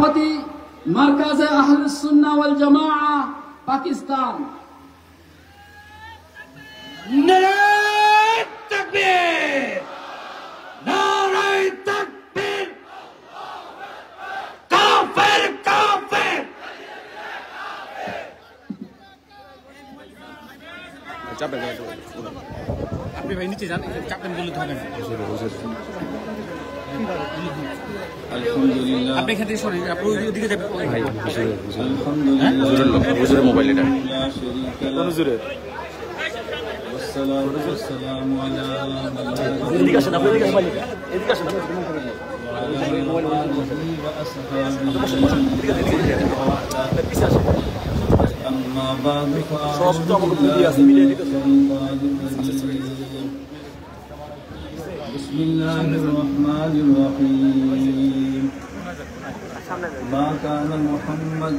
সভাপতি মারকাজে আহলুস সুন্নাহ ওয়াল জামাআহ পাকিস্তান। নারায়ে তাকবীর, নারায়ে তাকবীর, কাফের কাফের। আপনি ভাই নিচে যান, চাপেন বলে থাকেন। আলহামদুলিল্লাহ, আপনি এখান থেকে সরেন, আপনি ওইদিকে যাবেন। ভাই হুজুরের মোবাইল এটা হুজুরের والصلاة والسلام على এদিকে আসেন, আপনি এদিকে আসেন, এদিকে আসেন। أما بعد بسم الله الرحمن الرحيم ما كان محمد